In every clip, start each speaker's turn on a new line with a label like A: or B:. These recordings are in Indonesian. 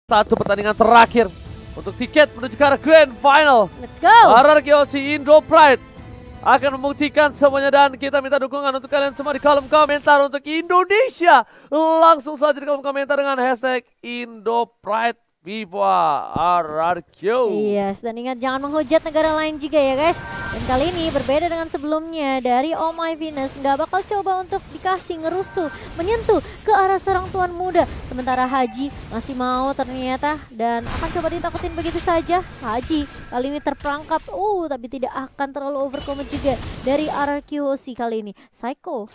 A: Satu pertandingan terakhir untuk tiket menuju ke arah Grand Final.
B: Let's go.
A: RRQ Indo Pride akan membuktikan semuanya dan kita minta dukungan untuk kalian semua di kolom komentar untuk Indonesia. Langsung saja di kolom komentar dengan hashtag Indo Pride Viva RRQ.
B: Yes, dan ingat jangan menghujat negara lain juga ya guys. Dan kali ini berbeda dengan sebelumnya, dari Oh My Venus nggak bakal coba untuk dikasih ngerusuh, menyentuh ke arah seorang tuan muda. Sementara Haji masih mau ternyata dan akan coba ditakutin begitu saja. Haji kali ini terperangkap, tapi tidak akan terlalu overcommit juga dari RRQ Hoshi kali ini. Psycho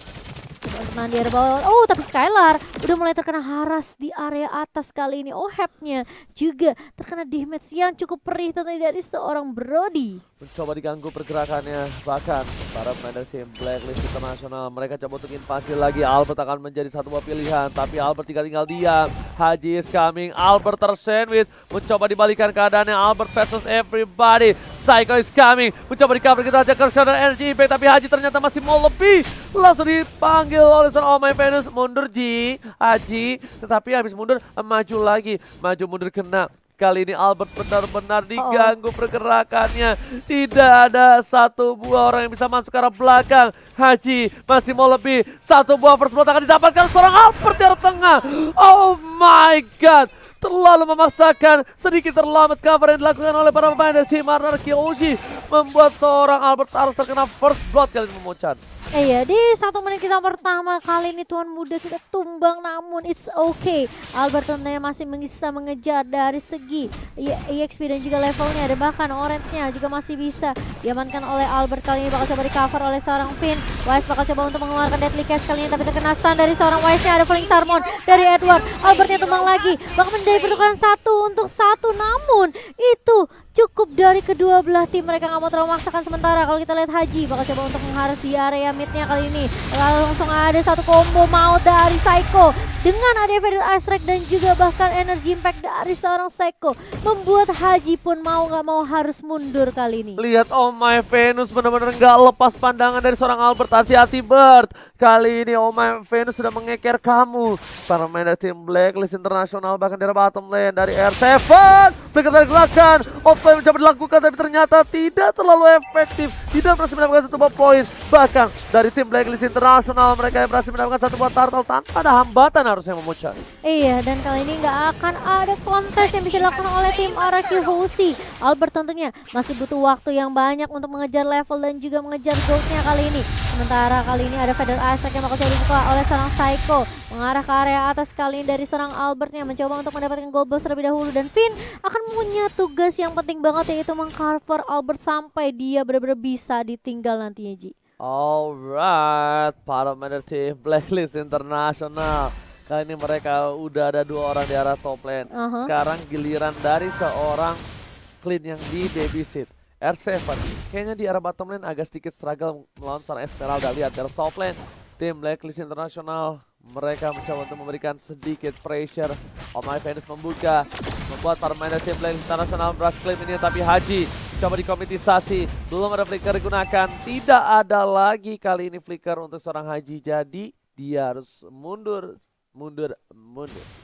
B: kena di area bawah. Tapi Skylar udah mulai terkena haras di area atas kali ini. Hapnya juga terkena damage yang cukup perih tentunya dari seorang Brody.
A: Mencoba diganggu pergerakannya, bahkan para pemain dari tim Blacklist International mereka coba untuk invasi lagi. Albert akan menjadi satu buah pilihan, tapi Albert tinggal diam. Haji is coming, Albert tersandwich, mencoba dibalikan keadaannya. Albert versus everybody. Psycho is coming, mencoba di-cover kita aja ke energy impact, tapi Haji ternyata masih mau lebih. Langsung dipanggil oleh seorang Oh My Venus, mundur Haji, tetapi habis mundur maju lagi, maju mundur kena. Kali ini Albert benar-benar diganggu pergerakannya. Tidak ada satu buah orang yang bisa masuk ke arah belakang. Haji masih mau lebih. Satu buah first blood akan didapatkan seorang Albert di arah tengah. Oh my god. Terlalu memaksakan, sedikit terlambat cover yang dilakukan oleh para pemain dari tim RRQ Hoshi. Membuat seorang Albert harus terkena first blood kali ini Momochan.
B: Iya, di 1 menit kita pertama kali ini tuan muda kita tumbang, namun it's okay. Albert tentunya masih bisa mengejar dari segi EXP dan juga levelnya, dan bahkan orange-nya juga masih bisa diamankan oleh Albert. Kali ini bakal coba di cover oleh seorang Finn. Wise bakal coba untuk mengeluarkan Deadly Catch kali ini, tapi terkena stun dari seorang Wise-nya. Ada Falling Star Moon dari Edward. Albertnya tumbang lagi, bakal menjadi pertukaran 1 untuk 1, namun itu cukup dari kedua belah tim. Mereka nggak mau terlalu memaksakan. Sementara kalau kita lihat Haji bakal coba untuk mengharas di area midnya kali ini. Langsung ada satu combo maut dari Psycho dengan ada Feather Ice Strike dan juga bahkan Energy Impact dari seorang Psycho, membuat Haji pun mau nggak mau harus mundur kali ini.
A: Lihat Oh My Venus benar-benar nggak lepas pandangan dari seorang Albert. Hati-hati Bert, kali ini Oh My Venus sudah mengeker kamu. Para main dari tim Blacklist International bahkan dari bottom lane dari R7 flicker dari gerakan Outplay mencoba dilakukan, tapi ternyata tidak terlalu efektif. Tidak berhasil mendapatkan satu buah poin. Bahkan dari tim Blacklist International mereka berhasil mendapatkan satu buah turtle tanpa ada hambatan harusnya Momochan.
B: Iya, dan kali ini nggak akan ada kontes yang bisa dilakukan oleh tim RRQ Hoshi. Albert tentunya masih butuh waktu yang banyak untuk mengejar level dan juga mengejar goldnya kali ini. Sementara kali ini ada Feather Ice Strike yang bakal dibuka oleh seorang Psycho mengarah ke area atas kali ini dari serang Albertnya, mencoba untuk mendapatkan gold buff terlebih dahulu, dan Finn akan punya tugas yang penting banget, yaitu mengcover Albert sampai dia benar-benar bisa ditinggal nantinya Ji.
A: Alright, para pemain tim Blacklist International. Kali ini mereka udah ada 2 orang di arah top lane. Sekarang giliran dari seorang Clean yang di babysit. R7 kayaknya di arah bottom lane agak sedikit struggle melawan seorang Esmeralda. Lihat dari top lane tim Blacklist International mereka mencoba untuk memberikan sedikit pressure. Oh My Venus membuka, membuat para pemain tim Blacklist International berhasil claim ini, tapi Haji coba dikomitisasi, belum ada flicker digunakan. Tidak ada lagi kali ini flicker untuk seorang Haji, jadi dia harus mundur.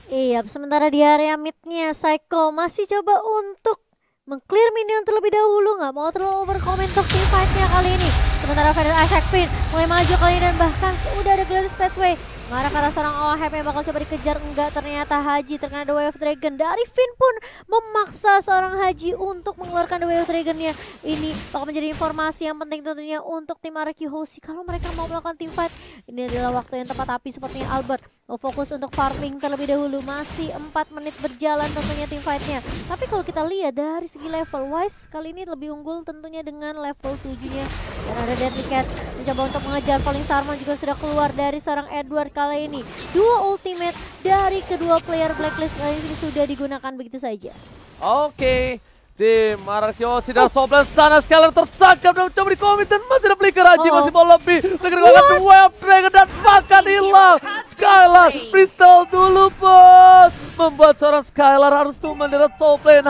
B: Iya, sementara di area midnya Psycho masih coba untuk meng-clear minion terlebih dahulu, nggak mau terlalu overcomment untuk team fight-nya kali ini. Sementara Feather Ice Finn mulai maju kali ini dan bahkan udah ada Glorious Pathway mengarah ke arah seorang OHP yang bakal coba dikejar. Enggak, ternyata Haji terkena The Way of Dragon. Dari Finn pun memaksa seorang Haji untuk mengeluarkan The Way of Dragon-nya. Ini bakal menjadi informasi yang penting tentunya untuk tim RRQ Hoshi kalau mereka mau melakukan team fight. Ini adalah waktu yang tepat, tapi sepertinya Albert mau fokus untuk farming terlebih dahulu. Masih 4 menit berjalan tentunya team fight-nya. Tapi kalau kita lihat dari segi level, Wise kali ini lebih unggul tentunya dengan level 7-nya. Dan ada Deadly Catch mencoba untuk mengejar. Falling Star Moon juga sudah keluar dari seorang Edward kali ini. 2 ultimate dari kedua player Blacklist kali ini sudah digunakan begitu saja.
A: Oke, tim RRQ Hoshi dan top lane sana. Skylar tertangkap dan mencoba di-commit dan masih ada flicker. Haji masih mau lebih. Flicker digunakan The Way of Dragon dan bahkan hilang. Skylar freestyle dulu bos, membuat seorang Skylar harus tumbang dari top lane.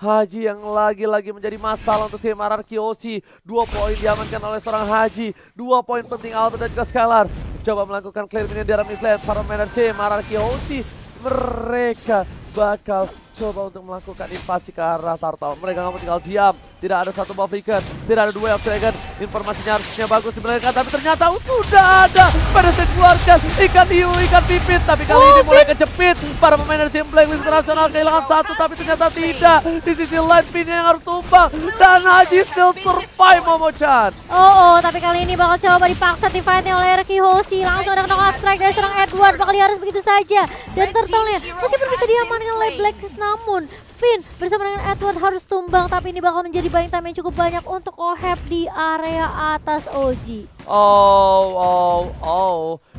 A: Haji yang lagi-lagi menjadi masalah untuk tim RRQ Hoshi. 2 poin diamankan oleh seorang Haji. 2 poin penting Albert dan juga Skylar. Coba melakukan clear minion di arah mid lane. Para pemain tim RRQ Hoshi mereka bakal coba untuk melakukan invasi ke arah Turtle. Mereka nggak mau tinggal diam. Tidak ada satu buff flicker, tidak ada dua of dragon. Informasinya harusnya bagus dibenarkan, tapi ternyata sudah ada. Pada saat keluarkan ikan hiu, ikan pipit, tapi kali ini mulai kejepit. Para pemain dari tim Blacklist International kehilangan satu, tapi ternyata tidak. Di sisi lain pinnya yang harus tumbang, dan Haji still survive, Momo-chan.
B: Tapi kali ini bakal coba dipaksa divide-nya oleh Ricky Hoshi. Langsung ada knockout strike dari seorang Edward, bakal harus begitu saja. Dan Turtle-nya meskipun bisa diamankan oleh Blacklist, namun Finn bersama dengan Edward harus tumbang, tapi ini bakal menjadi buying time yang cukup banyak untuk Oheb di area atas OG.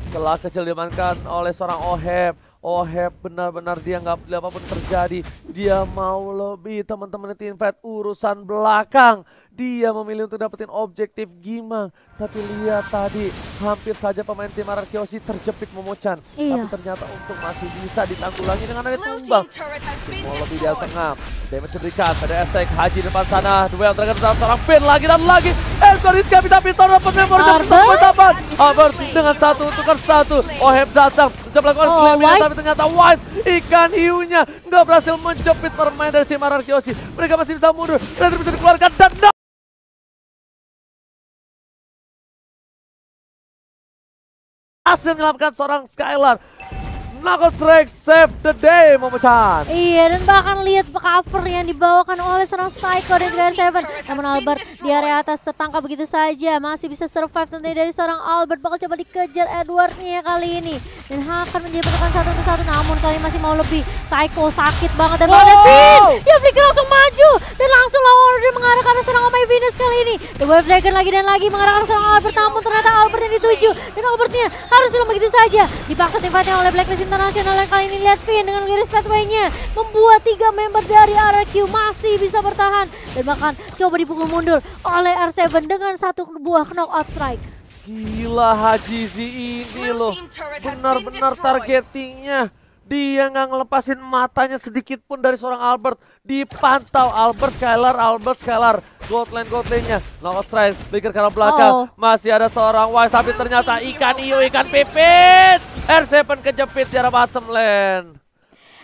A: Celah kecil diamankan oleh seorang Oheb. Oheb benar-benar dia nggak peduli apapun terjadi. Dia mau lebih, teman-teman di invite urusan belakang. Dia memilih untuk dapetin objektif Gimang. Tapi lihat tadi, hampir saja pemain tim Arkeosi terjepit Momo-chan. Tapi ternyata untuk masih bisa ditanggulangi dengan ada tumbang. Mau lebih di tengah. Damage diberikan pada Aztec. Haji depan sana. Duel terkait dalam seorang Finn lagi dan lagi. Rizka tapi dapat memori Albert dengan 1 untuk 1. Oheb datang. Mencoba melakukan clear, tapi ternyata Wise ikan hiunya nggak berhasil menjepit permain dari tim Arkeosi. Mereka masih bisa mundur. Dan bisa dikeluarkan dan hasil menyelamatkan seorang Skylar. Knockout strike save the day, Momo-chan.
B: Iya, dan bahkan lihat cover yang dibawakan oleh seorang Psycho dan juga Seven. Namun Albert di area atas tertangkap begitu saja. Masih bisa survive tentunya dari seorang Albert. Bakal coba dikejar Edward-nya kali ini. Dan akan menjadi pasukan 1 untuk 1. Namun kali ini masih mau lebih. Psycho sakit banget dan ada Finn. Dia flicker langsung maju. Dan langsung lawan order mengarah ke arah seorang Omai Venus kali ini. The Wave Dragon lagi dan lagi mengarah ke seorang Albert. Namun ternyata Albert yang dituju. Dan Albertnya harus hilang begitu saja. Dipaksa tim-fight-nya oleh Blacklist International yang kali ini lihat Finn dengan garis pathway-nya membuat 3 member dari RRQ masih bisa bertahan dan bahkan coba dipukul mundur oleh R7 dengan 1 buah knockout strike.
A: Gila Haji Z ini loh, benar-benar targetingnya. Dia nggak ngelepasin matanya sedikit pun dari seorang Albert. Dipantau Albert Skylar. Goldline-nya. Knockout strike, flicker ke arah belakang. Masih ada seorang Wise, tapi ternyata ikan hiu, ikan pipit. R7 kejepit di arah bottom lane.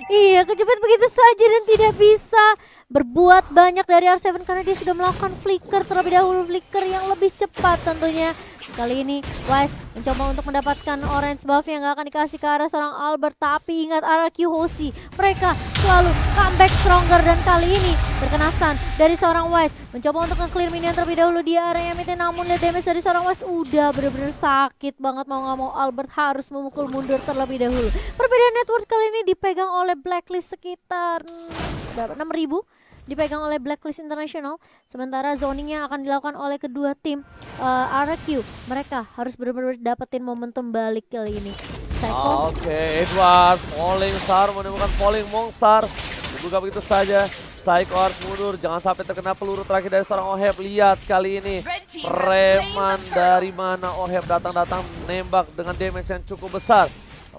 B: Iya, kejepit begitu saja dan tidak bisa berbuat banyak dari R7 karena dia sudah melakukan flicker terlebih dahulu, flicker yang lebih cepat tentunya. Kali ini Wise mencoba untuk mendapatkan orange buff yang gak akan dikasih ke arah seorang Albert, tapi ingat RRQ Hoshi, mereka selalu comeback stronger dan kali ini terkena stun dari seorang Wise. Mencoba untuk nge-clear minion terlebih dahulu di area mid, namun lihat damage dari seorang Wise udah bener-bener sakit banget. Mau gak mau Albert harus memukul mundur terlebih dahulu. Perbedaan network kali ini dipegang oleh Blacklist sekitar 6.000. Dipegang oleh Blacklist International, sementara zoningnya akan dilakukan oleh kedua tim RRQ. Mereka harus benar-benar dapetin momentum balik kali ini.
A: Oke, Edward falling star menemukan falling Mongsar, dibuka begitu saja. Psycho harus mundur, jangan sampai terkena peluru terakhir dari seorang Oheb. Lihat kali ini preman dari mana Oheb datang nembak dengan damage yang cukup besar.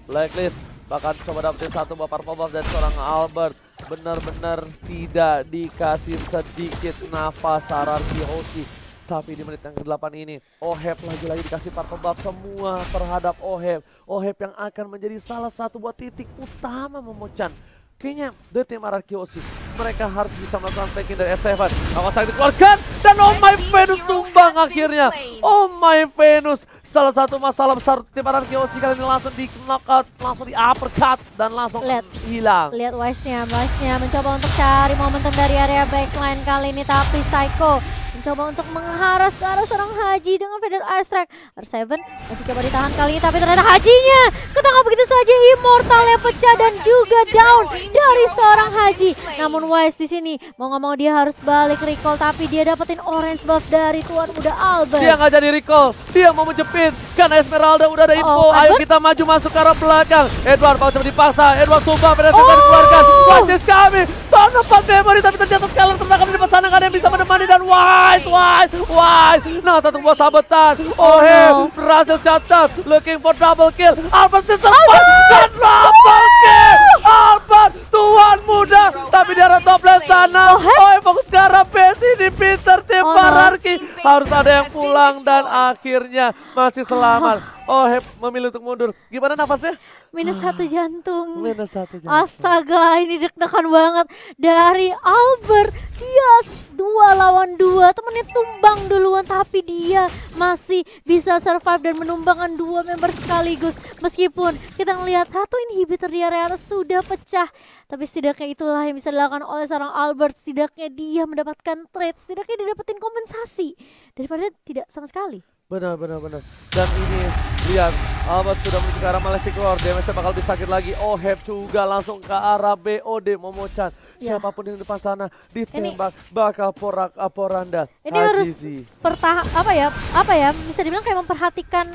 A: Blacklist bahkan coba dapetin 1 buah purple buff dari seorang Albert. Benar-benar tidak dikasih sedikit nafas RRQ Hoshi. Tapi di menit yang ke-8 ini Oheb lagi-lagi dikasih purple buff semua terhadap Oheb. Oheb yang akan menjadi salah satu buat titik utama Momo-chan. Kayaknya the team RRQ Hoshi, mereka harus bisa melakukan flanking dari S7. Awas sangat dikeluarkan dan Oh My Venus tumbang akhirnya. Oh My Venus, salah satu masalah besar tim RRQ Hoshi kali ini langsung di knockout, langsung di uppercut dan langsung hilang.
B: Lihat Wise-nya mencoba untuk cari momentum dari area backline kali ini, tapi Psycho mencoba untuk mengharas ke arah seorang Haji dengan Feather Ice Strike. R7 masih coba ditahan kali ini, tapi ternyata Hajinya ketangkap begitu saja. Immortalnya pecah dan juga down dari seorang Haji. Namun Wise di sini mau nggak mau dia harus balik recall, tapi dia dapetin orange buff dari tuan muda Albert.
A: Dia nggak jadi recall, dia mau menjepit karena Esmeralda udah ada info. Ayo kita maju masuk ke arah belakang. Edward mau coba dipaksa, Edward tumbang, Feather Ice dikeluarkan. Wise is coming, tahun 4 memory, tapi ternyata Skylar tertangkap di depan sana, nggak ada yang bisa menemani dan Wise. Nah, 1 buah sabetan. Oheb berhasil catat, looking for double kill. Albert survive dan double kill. Albert tuan muda, tapi di arah top lane sana. Oheb fokus ke arah base di Peter tim Pararki. Harus ada yang full pulang dan akhirnya masih selamat. Oheb memilih untuk mundur. Gimana nafasnya?
B: Minus 1 jantung.
A: Minus 1 jantung.
B: Astaga, ini deg-degan banget dari Albert. Dia 2 lawan 2, temennya tumbang duluan tapi dia masih bisa survive dan menumbangkan 2 member sekaligus. Meskipun kita ngelihat satu inhibitor di area atas sudah pecah, tapi setidaknya itulah yang bisa dilakukan oleh seorang Albert. Setidaknya dia mendapatkan trade, setidaknya dia dapetin kompensasi daripada tidak sama sekali.
A: Benar. Dan ini lihat Albert sudah menuju ke arah Malefic Lord. Damage-nya bakal lebih sakit lagi. Oheb juga langsung ke arah BOD Momochan. Siapapun di depan sana ditembak bakal porak aporanda.
B: Ini harus apa ya bisa dibilang kayak memperhatikan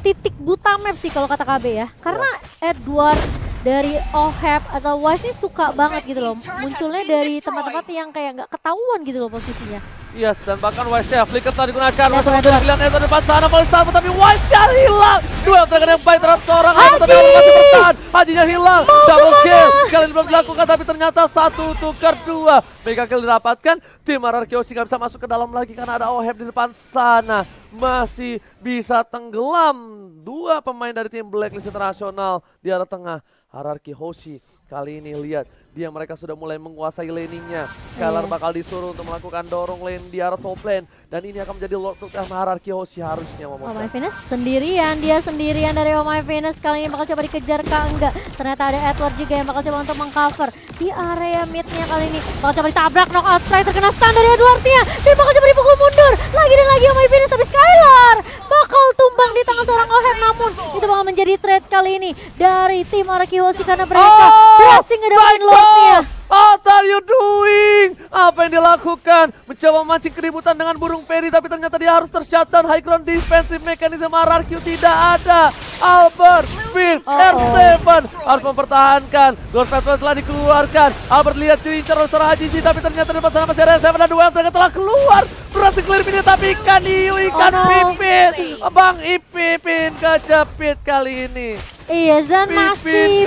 B: titik buta map sih kalau kata KB ya. Karena Edward dari Oheb atau Wise ini suka banget gitu loh. Munculnya dari tempat-tempat yang kayak nggak ketahuan gitu loh posisinya.
A: Yes, dan bahkan Wise-nya flicker telah digunakan. Masa menjadi pilihan Edward depan sana paling salvo tapi Wise-nya hilang. Duel terakhir yang baik terhadap seorang Haji tapi masih bertahan. Hajinya hilang. Double kill. Kali ini belum dilakukan tapi ternyata 1 tukar 2. Mega kill didapatkan. Tim RRQ nggak bisa masuk ke dalam lagi karena ada Oheb di depan sana. Masih bisa tenggelam. 2 pemain dari tim Blacklist Internasional di arah tengah. Hierarchy Hoshi kali ini lihat mereka sudah mulai menguasai laningnya. Skylar bakal disuruh untuk melakukan dorong lane di arah top lane dan ini akan menjadi Lord of Hierarchy Hoshi harusnya
B: Oh My Venus sendirian, dia sendirian dari Oh My Venus. Kali ini bakal coba dikejar kah enggak. Ternyata ada Edward juga yang bakal coba untuk mengcover di area midnya. Kali ini bakal coba ditabrak, knockout strike, terkena stun dari Edwardnya. Dia bakal coba dipukul mundur lagi dan lagi Oh My Venus, tapi Skylar bakal tumbang di tangan seorang Oheb. Namun itu bakal menjadi trade kali ini dari tim Hierarchy Hoshi karena mereka berhasil ngedapetin Lordnya.
A: What are you doing? Apa yang dilakukan? Mencoba memancing keributan dengan burung peri tapi ternyata dia harus tershutdown. High ground defensive mechanism RRQ tidak ada. Albert, Finn, R7 harus mempertahankan. Lord Patrol telah dikeluarkan. Albert lihat diincar oleh seorang Hajiji tapi ternyata di depan sana masih ada R7 dan duel ternyata telah keluar. Berhasil clear mini tapi ikan hiu, ikan pipit. Bang Ipipin kejepit kali ini.
B: Iya, dan masih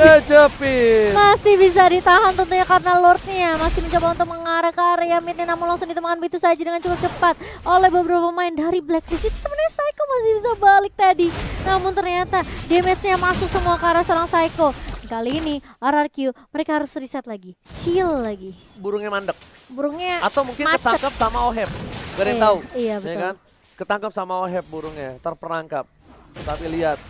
B: bisa ditahan tentunya karena Lordnya masih mencoba untuk mengarah ke area midnya, namun langsung ditemukan begitu saja dengan cukup cepat oleh beberapa pemain dari Blacklist. Itu sebenarnya Psycho masih bisa balik tadi, namun ternyata damage-nya masuk semua ke arah seorang Psycho. Kali ini RRQ mereka harus reset lagi, chill lagi.
A: Burungnya mandek.
B: Burungnya
A: atau mungkin
B: macet.
A: Ketangkap sama Oheb. Gak ada yang tahu.
B: Iya betul.
A: Ya kan? Ketangkap sama Oheb burungnya, terperangkap. Tapi lihat.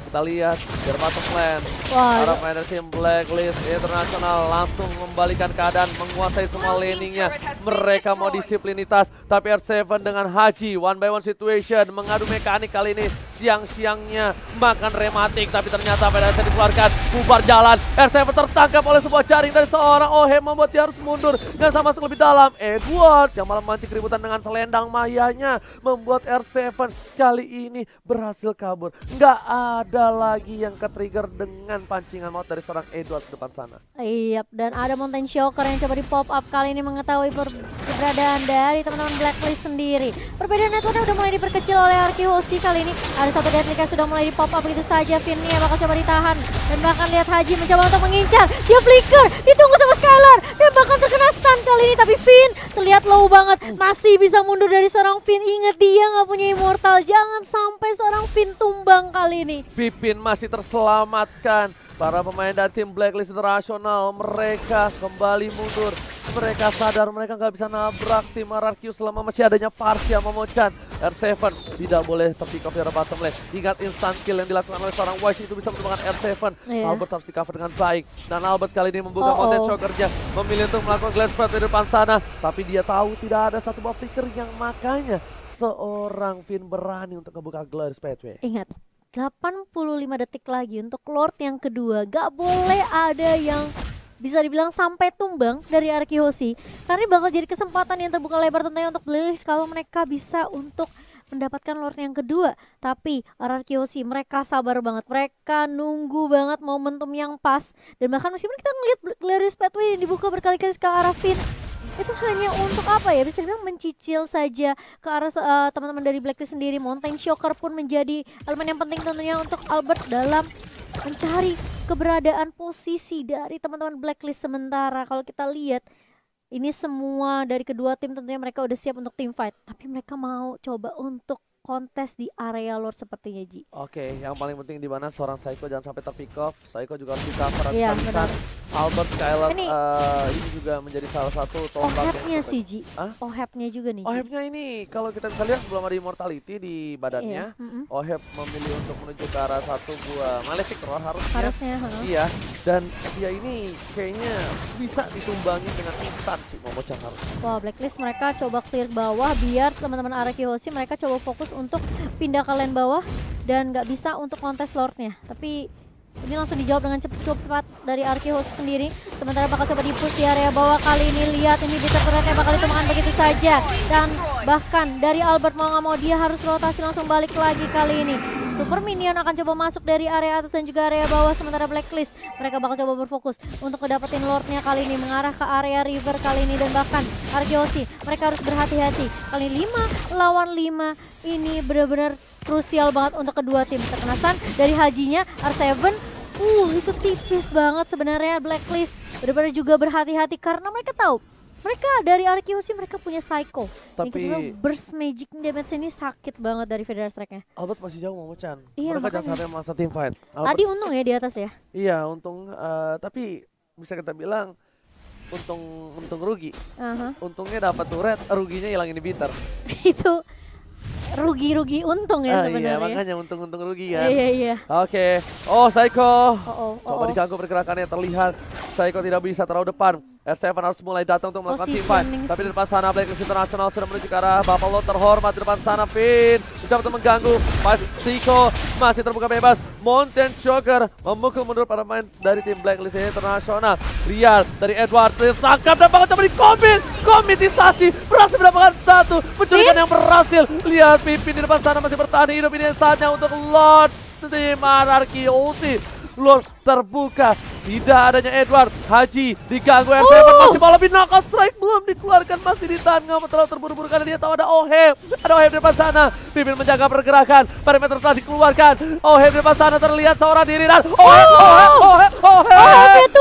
A: Kita lihat dari bottom lane, para pemain tim Blacklist Internasional langsung membalikan keadaan, menguasai semua laningnya. Mereka mau disiplinitas, tapi R7 dengan Haji one by one situation mengadu mekanik kali ini. Siang-siangnya makan rematik, tapi ternyata pada saat dikeluarkan bubar jalan. R7 tertangkap oleh sebuah jaring dari seorang Oheb, membuat dia harus mundur dan sama masuk lebih dalam. Edward yang malah memancing keributan dengan selendang mayanya, membuat R7 kali ini berhasil kabur. Nggak ada lagi yang ke-trigger dengan pancingan maut dari seorang Edward di depan sana.
B: Iya, dan ada Mountain Shocker yang coba di pop up kali ini mengetahui keberadaan dari teman-teman Blacklist sendiri. Perbedaan networknya udah mulai diperkecil oleh Hierarchy Hoshi kali ini. Ada satu deadlick yang sudah mulai di pop up begitu saja. Finnya bakal coba ditahan dan bahkan lihat Haji mencoba untuk mengincar. Dia flicker, ditunggu sama Skylar dan bahkan terkena stun kali ini. Tapi Finn terlihat low banget, masih bisa mundur dari seorang Finn. Ingat dia nggak punya immortal, jangan sampai seorang Finn tumbang kali ini.
A: Pipin masih terselamatkan. Para pemain dari tim Blacklist Internasional mereka kembali mundur. Mereka sadar mereka nggak bisa nabrak tim RRQ selama masih adanya Parsia Momochan. R7 tidak boleh terpick off dari bottom lane. Ingat instant kill yang dilakukan oleh seorang Wise itu bisa menemukan R7. Albert harus di cover dengan baik. Dan Albert kali ini membuka Mountain Shockernya, memilih untuk melakukan glass spread di depan sana. Tapi dia tahu tidak ada satu buah flicker yang makanya seorang Finn berani untuk membuka glass spread.
B: Ingat, 85 detik lagi untuk Lord yang kedua. Gak boleh ada yang bisa dibilang sampai tumbang dari Hierarchy Hoshi. Karena ini bakal jadi kesempatan yang terbuka lebar tentunya untuk Blacklist kalau mereka bisa untuk mendapatkan Lord yang kedua. Tapi Hierarchy Hoshi mereka sabar banget. Mereka nunggu banget momentum yang pas. Dan bahkan meskipun kita ngeliat Glorious Pathway yang dibuka berkali-kali ke arah Finn, itu hanya untuk apa ya, bisa dibilang mencicil saja ke arah teman-teman dari Blacklist sendiri. Mountain Shocker pun menjadi elemen yang penting tentunya untuk Albert dalam mencari keberadaan posisi dari teman-teman Blacklist. Sementara kalau kita lihat Ini semua dari kedua tim tentunya mereka udah siap untuk team fight. Tapi mereka mau coba untuk kontes di area Lord sepertinya, Ji.
A: Oke, yang paling penting di mana seorang Psycho jangan sampai terpick off. Psycho juga harus di-cover
B: Iya,
A: habis-habisan.
B: benar.
A: Albert Skylar
B: Ini-
A: ini juga menjadi salah satu tombak
B: Ohep-nya
A: yang
B: sih, Ji.
A: Hah?
B: Ohep-nya juga nih, Ji.
A: Ohebnya ini kalau kita bisa lihat belum ada immortality di badannya.
B: Iya,
A: Oheb memilih untuk menuju ke arah satu buah Malefic Roar harusnya.
B: harusnya.
A: Iya, dan dia ini kayaknya bisa ditumbangi dengan instan sih Momochan harus.
B: Wah, Blacklist mereka coba clear bawah biar teman-teman Araki Hoshi mereka coba fokus untuk pindah ke lane bawah dan nggak bisa untuk kontes Lordnya. Tapi ini langsung dijawab dengan cepat dari Araki Hoshi sendiri. Sementara bakal coba di-push di area bawah kali ini. Lihat ini bisa turretnya bakal ditemukan begitu saja. Dan bahkan dari Albert mau nggak mau dia harus rotasi langsung balik lagi kali ini. Super Minion akan coba masuk dari area atas dan juga area bawah. Sementara Blacklist mereka bakal coba berfokus untuk kedapetin Lordnya kali ini. Mengarah ke area river kali ini. Dan bahkan Arkeoshi mereka harus berhati-hati. Kali 5 lawan 5 ini benar-benar krusial banget untuk kedua tim. Terkena stun dari Hajinya R7. Itu tipis banget sebenarnya Blacklist. Benar-benar juga berhati-hati karena mereka tahu mereka dari Arkeoshi mereka punya Psycho. Yang kedua,
A: Tapi
B: burst magic damage ini sakit banget dari Federal Strike-nya.
A: Albert masih jauh Momochan.
B: Iya,
A: Mereka jangan
B: makanya.
A: sampai masa team fight. Albert,
B: Tadi untung ya di atas ya.
A: iya untung, tapi bisa kita bilang untung rugi.
B: Aha.
A: Untungnya dapat turret, ruginya hilang inhibitor.
B: Itu rugi-rugi untung ya
A: Iya,
B: sebenarnya.
A: makanya untung rugi kan.
B: Iya, iya.
A: Oke, oh Psycho.
B: Oh.
A: Coba diganggu pergerakannya, terlihat Psycho tidak bisa terlalu depan. R7 harus mulai datang untuk melakukan team fight.
B: Positioning.
A: Tapi di depan sana Blacklist International sudah menuju ke arah Buffalo terhormat di depan sana. Finn mencoba untuk mengganggu. Psycho masih terbuka bebas. Mountain Choker memukul mundur para pemain dari tim Blacklist International. Rial dari Edward tertangkap dan bakal coba komitisasi. Berhasil mendapatkan satu penculikan yang berhasil. Lihat Pimpin di depan sana masih bertahan hidup. Ini saatnya untuk Lord tim Araki Ulti. Lord terbuka, tidak adanya Edward. Haji diganggu, R7 masih mau lebih, knockout strike belum dikeluarkan, masih ditahan. Nggak mau terlalu terburu-buru karena dia tahu ada Oheb. Ada Oheb di depan sana, Pimpin menjaga pergerakan, perimeter telah dikeluarkan. Oheb di depan sana terlihat seorang diri dan Oheb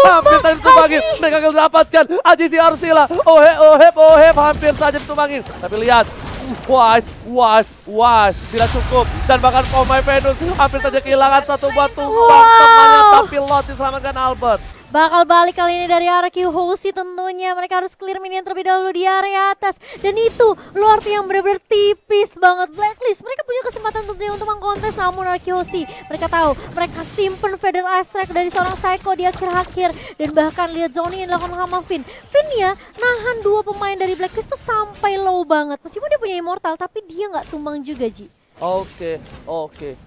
A: hampir saja ditumbangin. Mereka gagal dapatkan, Haji si Arsila, Oheb hampir saja ditumbangin. Tapi lihat, Wise tidak cukup, dan bahkan pemain Venus hampir saja kehilangan satu buah tumbang temannya, tapi Lot diselamatkan Albert.
B: Bakal balik kali ini dari Araki Hoshi tentunya. Mereka harus clear minion terlebih dahulu di area atas. Dan itu Lord yang benar-benar tipis banget. Blacklist mereka punya kesempatan tentunya untuk mengkontes, namun Araki Hoshi mereka tahu mereka simpen Federal Strike dari seorang Psycho di akhir-akhir. Dan bahkan lihat zone yang dilakukan sama Finn. Finn ya nahan dua pemain dari Blacklist tuh sampai low banget. Meskipun dia punya immortal tapi dia nggak tumbang juga, Ji.
A: Oke.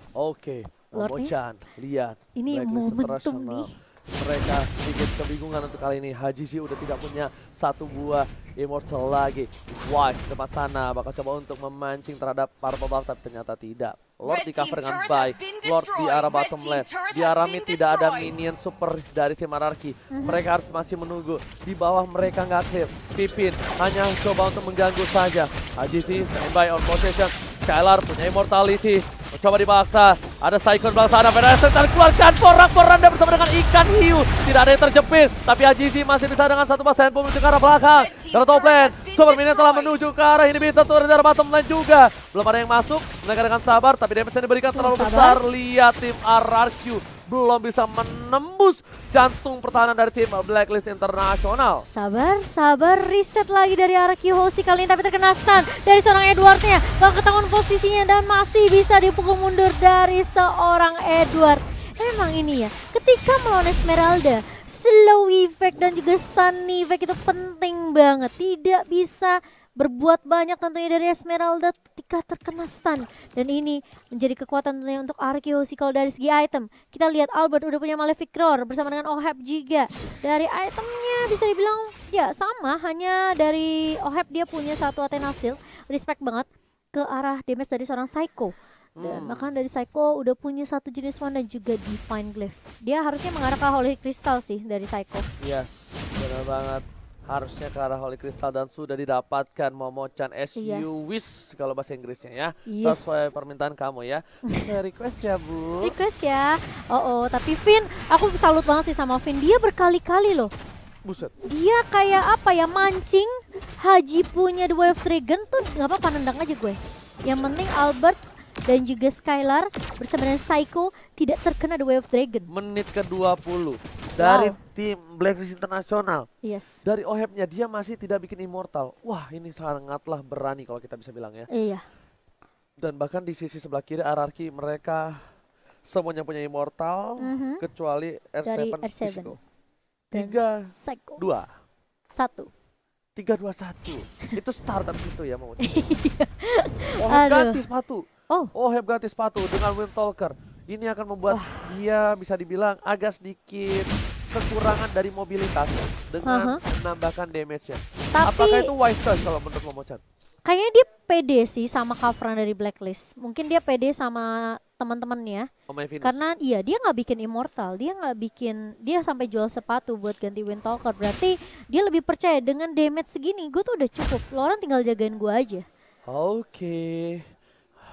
B: Lordnya?
A: Momochan, lihat.
B: Ini
A: Blacklist
B: momentum
A: International.
B: nih.
A: Mereka sedikit kebingungan untuk kali ini. Haji sih udah tidak punya satu buah immortal lagi. Wise depan sana bakal coba untuk memancing terhadap para pebak, tapi ternyata tidak. Lord di cover dengan baik. Lord di arah bottom lane. Di arah mid tidak ada minion super dari tim Anarchy. Mereka harus masih menunggu. Di bawah mereka nggak clear. Pipin hanya coba untuk mengganggu saja. Haji sih standby on possession. Skylar punya immortality. Mencoba dipaksa. Ada Psycho di belakang sana. Federation keluarkan porak-poranda bersama dengan ikan hiu. Tidak ada yang terjepit. Tapi Ajizi masih bisa dengan satu pasangan menuju ke arah belakang. Dari top lane. Super Minion telah menuju ke arah inhibitor. Turun dari bottom lane juga. Belum ada yang masuk. Mereka dengan sabar. Tapi damage yang diberikan terlalu besar. Lihat tim RRQ belum bisa menembus jantung pertahanan dari tim Blacklist International.
B: Sabar, reset lagi dari Araki Hoshi kali ini, tapi terkena stun dari seorang Edwardnya. Bang ketahuan posisinya dan masih bisa dipukul mundur dari seorang Edward. Emang ini ya, ketika melawan Esmeralda, slow effect dan juga stun effect itu penting banget. Tidak bisa berbuat banyak tentunya dari Esmeralda ketika terkena stun. Dan ini menjadi kekuatan tentunya untuk Araki Hoshi kalau dari segi item. Kita lihat Albert udah punya Malefic Roar bersama dengan Oheb juga. Dari itemnya bisa dibilang ya sama, hanya dari Oheb dia punya satu Athena Shield. Respect banget ke arah damage dari seorang Psycho. Dan bahkan dari Psycho udah punya satu jenis one dan juga Divine Glyph. Dia harusnya mengarah ke Holy Crystal sih dari Psycho.
A: Yes, benar banget. Harusnya ke arah Holy Crystal dan sudah didapatkan Momochan as you wish kalau bahasa Inggrisnya ya. Sesuai permintaan kamu ya. Sesuai request ya, Bu.
B: Request ya. Tapi Finn, aku salut banget sih sama Finn. Dia berkali-kali loh
A: Buset.
B: Dia kayak apa ya, mancing Haji punya The Wave Dragon tuh nggak apa-apa, nendang aja gue. Yang penting Albert dan juga Skylar bersama dengan Psycho tidak terkena The Wave Dragon.
A: Menit ke-20 dari tim Blacklist Internasional.
B: Yes.
A: Dari OHEP-nya dia masih tidak bikin immortal. Wah, ini sangatlah berani kalau kita bisa bilang ya.
B: Iya.
A: Dan bahkan di sisi sebelah kiri RRQ mereka semuanya punya immortal kecuali R7
B: Dari R7.
A: Physical.
B: Dan
A: 3,
B: Psycho
A: 2,
B: 1.
A: 3, 2, 1. Itu start dari situ ya mau.
B: Aduh.
A: OHEP ganti sepatu.
B: Oh.
A: OHEP ganti sepatu dengan Wind Talker. Ini akan membuat dia bisa dibilang agak sedikit kekurangan dari mobilitas dengan menambahkan damage-nya.
B: Tapi
A: Apakah itu wise choice kalau menurut Momochan?
B: kayaknya dia pede sih sama coveran dari Blacklist. Mungkin dia pede sama teman-temannya. Karena iya dia nggak bikin immortal, dia sampai jual sepatu buat ganti Wind Talker. Berarti dia lebih percaya dengan damage segini, gue tuh udah cukup. Lo orang tinggal jagain gue aja.
A: Oke.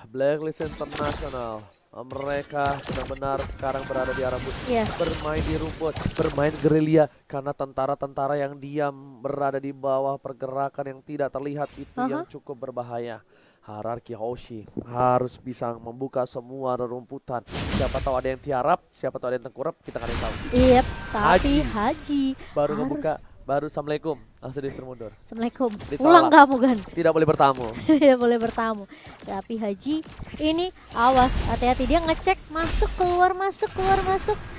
A: Blacklist Internasional. Mereka benar-benar sekarang berada di arah bus, bermain di rumput, bermain gerilya karena tentara-tentara yang diam berada di bawah pergerakan yang tidak terlihat itu yang cukup berbahaya. Hierarchy Hoshi harus bisa membuka semua rerumputan. Siapa tahu ada yang tiarap, siapa tahu ada yang tengkurap, kita kan yang tahu.
B: Iya, tapi Haji
A: baru
B: harus
A: ngebuka, baru assalamualaikum, langsung disuruh mundur.
B: Assalamualaikum.
A: Ditolak.
B: Pulang kamu kan?
A: Tidak boleh bertamu.
B: Tidak boleh bertamu. Tapi Haji ini awas, hati-hati, dia ngecek masuk keluar masuk.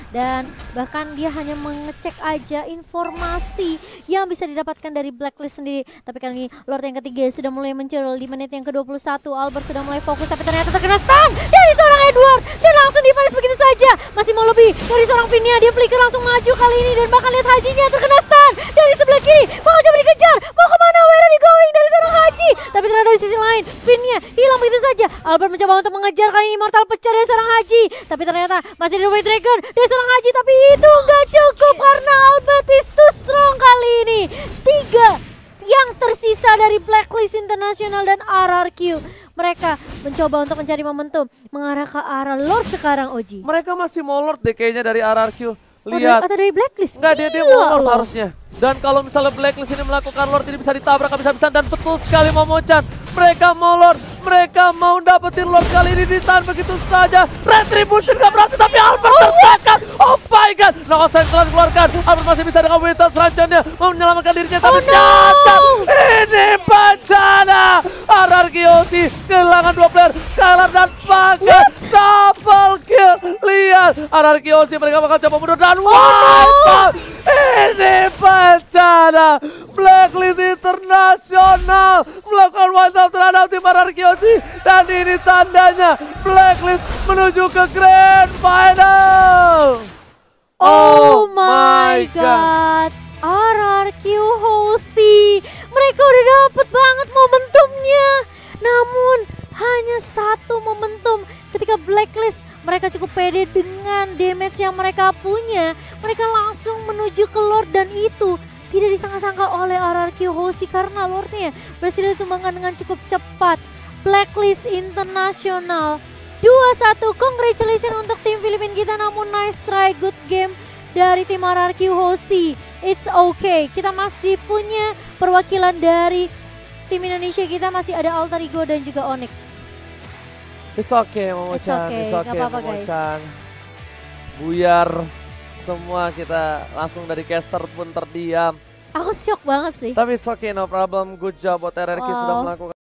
B: Dan bahkan dia hanya mengecek aja informasi yang bisa didapatkan dari Blacklist sendiri. Tapi kali ini Lord yang ketiga sudah mulai muncul di menit yang ke-21. Albert sudah mulai fokus tapi ternyata terkena stun dari seorang Edward. Dan langsung divanis begitu saja. Masih mau lebih dari seorang Vinia. Dia flicker langsung maju kali ini. Dan bahkan lihat Hajinya terkena stun dari sebelah kiri. Mau coba dikejar. Mau kemana? Where are you going? Dari seorang Haji. Tapi ternyata di sisi lain Vinia hilang begitu saja. Albert mencoba untuk mengejar kali ini. Immortal pecah dari seorang Haji. Tapi ternyata masih di White Dragon dari seorang Haji, tapi itu nggak cukup karena Albert is too strong kali ini. 3 yang tersisa dari Blacklist International dan RRQ. Mereka mencoba untuk mencari momentum mengarah ke arah Lord sekarang, Oji.
A: Mereka masih mau Lord deh kayaknya dari RRQ. Lihat.
B: Atau dari Blacklist?
A: Enggak, dia mau Lord harusnya. Dan kalau misalnya Blacklist ini melakukan Lord ini bisa ditabrak habis-habisan dan betul sekali Momochan. Mereka mau Lord, mereka mau dapetin Lord kali ini ditahan begitu saja. Retribution gak berhasil tapi Albert tertekan. Oh my god. Knockout Strike telah dikeluarkan. Albert masih bisa dengan Winter Serancannya mau menyelamatkan dirinya tapi catat. Ini bencana. RRQ Hoshi kehilangan 2 player. Skylar dan Pakai double kill. Lihat RRQ Hoshi mereka bakal coba mundur dan wipe out. Ini bencana. Blacklist Internasional melakukan one up terhadap tim RRQ Hoshi. Dan ini tandanya Blacklist menuju ke Grand Final.
B: Oh my god. RRQ Hoshi, mereka udah dapet banget momentumnya. Namun hanya satu momentum ketika Blacklist mereka cukup pede dengan damage yang mereka punya. Mereka langsung menuju ke Lord dan itu tidak disangka-sangka oleh RRQ Hoshi karena Lordnya berhasil ditumbangkan dengan cukup cepat. Blacklist International 2-1, congratulations untuk tim Filipina kita, namun nice try, good game dari tim RRQ Hoshi. It's okay, kita masih punya perwakilan dari tim Indonesia, kita masih ada Alter Ego dan juga Onyx.
A: It's okay Momochan, it's okay Momochan. Buyar semua, kita langsung dari caster pun terdiam.
B: Aku shock banget sih.
A: Tapi it's okay, no problem, good job buat RRQ sudah melakukan